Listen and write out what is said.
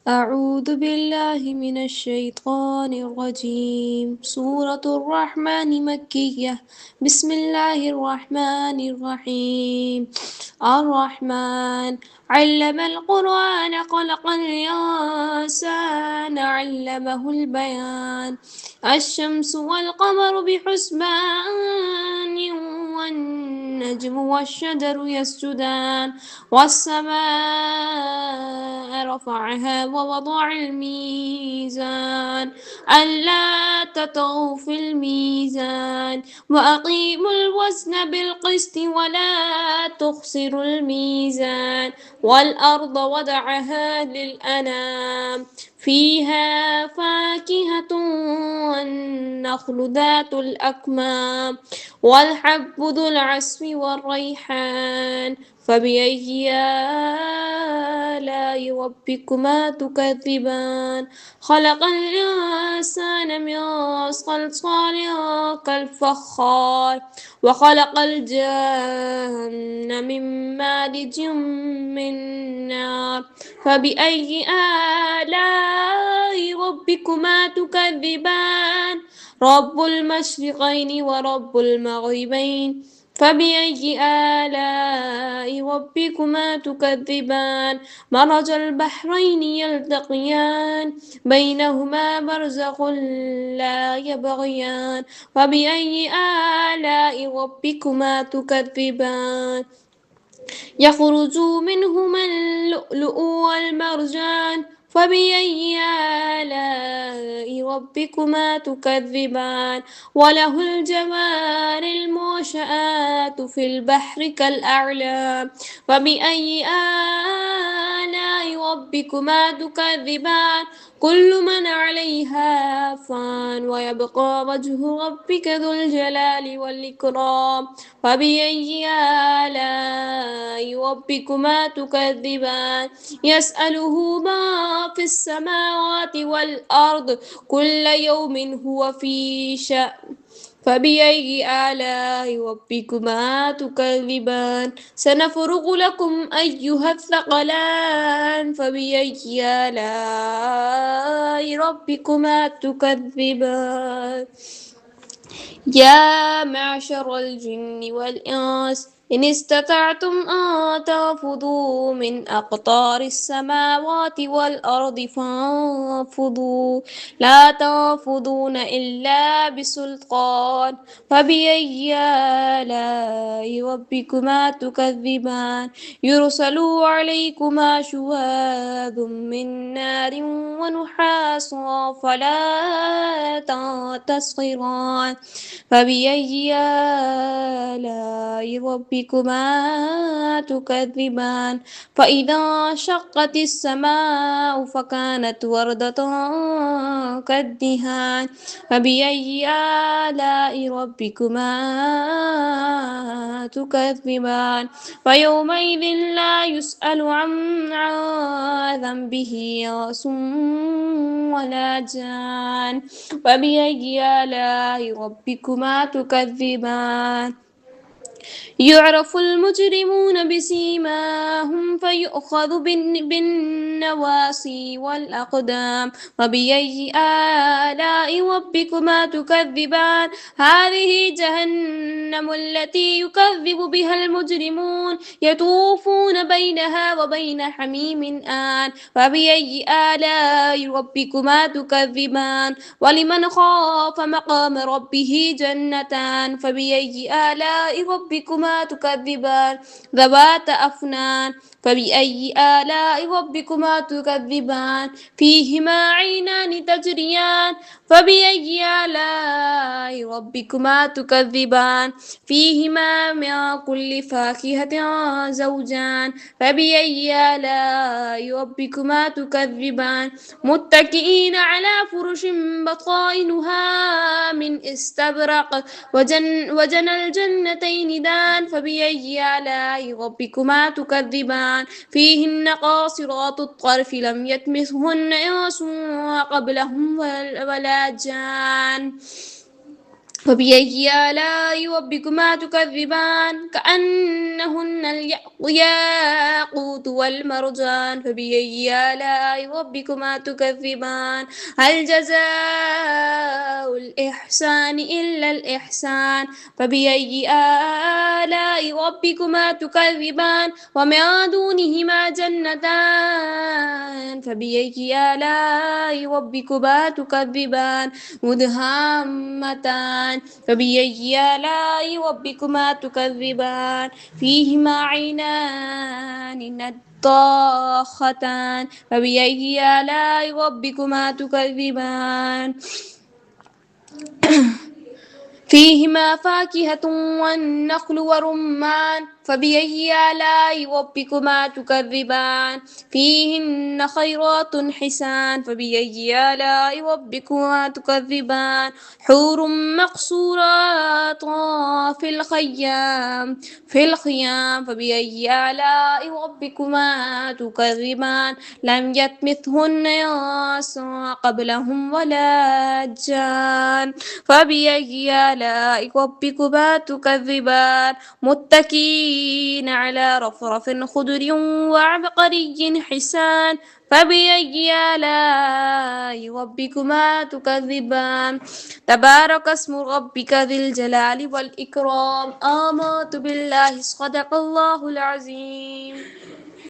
أعوذ بالله من الشيطان الرجيم. سورة الرحمن مكية. بسم الله الرحمن الرحيم. الرحمن علم القرآن خلق الإنسان علمه البيان. الشمس والقمر بحسبان والنجم والشجر يسجدان والسماء رفعها ووضع الميزان ألا تطغوا في الميزان وأقيموا الوزن بالقسط ولا تخسروا الميزان والأرض وضعها للأنام فيها فاكهة والنخل ذات الأكمام والحب ذو العصف والريحان فبأي آلاء ربكما تكذبان خلق الإنسان من صلصال كالفخار وخلق الجن من مارج من نار فبأي آلاء ربكما تكذبان رب المشرقين ورب المغربين فبأي آلاء ربكما تكذبان مرج البحرين يلتقيان بينهما برزخ لا يبغيان فبأي آلاء ربكما تكذبان يخرج منهما اللؤلؤ والمرجان فبأي آلاء ربكما تكذبان وله الجوار المنشآت في البحر كالأعلام فبأي آلاء ربكما تكذبان كل من عليها فان ويبقى وجه ربك ذو الجلال والإكرام فبأي آلاء ربكما تكذبان يسأله ما في السماوات والأرض كل يوم هو في شأن فبأي آلاء ربكما تكذبان سنفرغ لكم أيها الثقلان فبأي آلاء ربكما تكذبان يا معشر الجن والإنس إن استطعتم أن تنفذوا من أقطار السماوات والأرض فانفذوا لا تنفذون إلا بسلطان فبأي آلاء ربكما تكذبان يرسل عليكما شواظ من نار ونحاس فلا تنتصران فبأي آلاء ربكما تكذبان فإذا انشقت السماء فكانت وردة كالدهان فبأي آلاء ربكما تكذبان فيومئذ لا يسأل عن ذنبه انس ولا جان فبأي آلاء ربكما تكذبان يعرف المجرمون بسيماهم فيؤخذ بالنواصي والأقدام وبأي آلاء ربكما تكذبان هذه جهنم التي يكذب بها المجرمون يطوفون بينها وبين حميم آن فبأي آلاء ربكما تكذبان ولمن خاف مقام ربه جنتان فبأي آلاء ربكما تكذبان ذوات أفنان فبأي آلاء ربكما تكذبان فيهما عينان تجريان فبأي آلاء ربكما تكذبان فيهما من كل فاكهة زوجان فبأي آلاء ربكما تكذبان متكئين على فرش بطائنها من استبرق وجنى الجنتين دان فبأي آلاء ربكما تكذبان فيهن قاصرات الطرف لم يطمثهن إنس قبلهم ولا جان فبأي آلاء ربكما تكذبان كأنهن الياقوت والمرجان فبأي آلاء ربكما تكذبان هل جزاء الإحسان إلا الإحسان فبأي آلاء ربكما تكذبان ومن دونهما جنتان فبأي آلاء ربكما تكذبان مدهامتان فبأي آلاء ربكما تكذبان فيهما عينان نضاختان فبأي آلاء ربكما تكذبان فيهما فاكهة والنخل ورمان فبأي آلاء ربكما تكذبان فيهن خيرات حسان فبأي آلاء ربكما تكذبان حور مقصورات في الخيام فبأي آلاء ربكما تكذبان لم يطمثهن إنس قبلهم ولا جان فبأي آلاء ربكما تكذبان متكئين على رفرف خضر وعبقري حسان فبأي آلاء ربكما تكذبان تبارك اسم ربك ذي الجلال والإكرام آمنت بالله صدق الله العظيم.